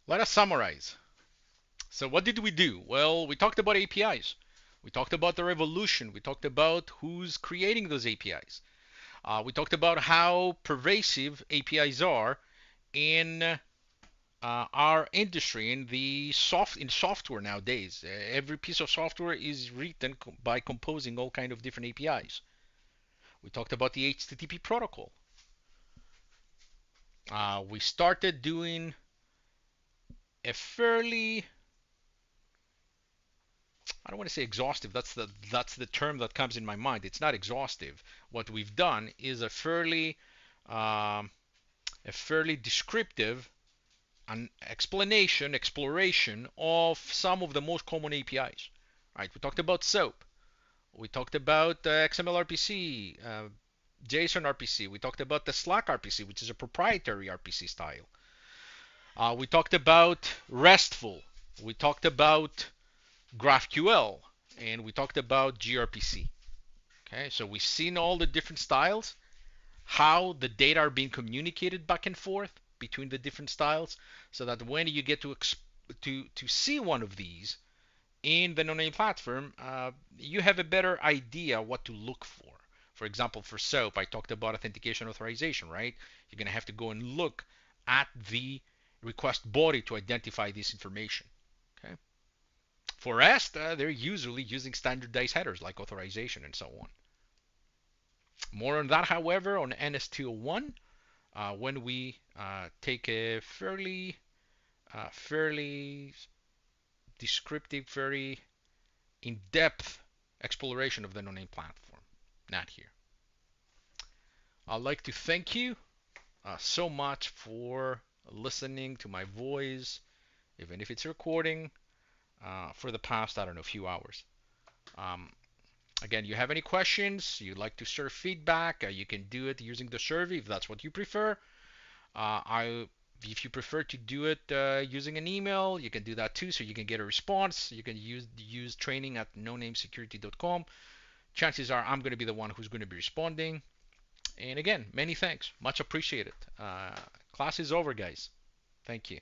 Let us summarize. So what did we do? Well, we talked about APIs. We talked about the revolution. We talked about who's creating those APIs. We talked about how pervasive APIs are in our industry, in software nowadays. Every piece of software is written by composing all kind of different APIs. We talked about the HTTP protocol. We started doing a fairly, I don't want to say exhaustive. That's the term that comes in my mind. It's not exhaustive. What we've done is um, a fairly descriptive an exploration of some of the most common APIs. Right? We talked about SOAP. We talked about XML RPC, JSON RPC. We talked about the Slack RPC, which is a proprietary RPC style. We talked about RESTful. We talked about GraphQL, and we talked about gRPC. Okay, so we've seen all the different styles, how the data are being communicated back and forth between the different styles, so that when you get to see one of these in the no-name platform, you have a better idea what to look for. For example, for SOAP, I talked about authentication authorization, right? You're going to have to go and look at the request body to identify this information. Okay. For REST, they're usually using standardized headers like authorization and so on. More on that, however, on NS201 when we take a fairly descriptive, very in-depth exploration of the no-name platform. Not here. I'd like to thank you so much for listening to my voice, even if it's recording, for the past, I don't know, few hours. Um, Again, you have any questions, you'd like to serve feedback, you can do it using the survey if that's what you prefer. If you prefer to do it using an email, you can do that too, so you can get a response. You can use training at nonamesecurity.com. Chances are I'm going to be the one who's going to be responding. And again, many thanks. Much appreciated. Class is over, guys. Thank you.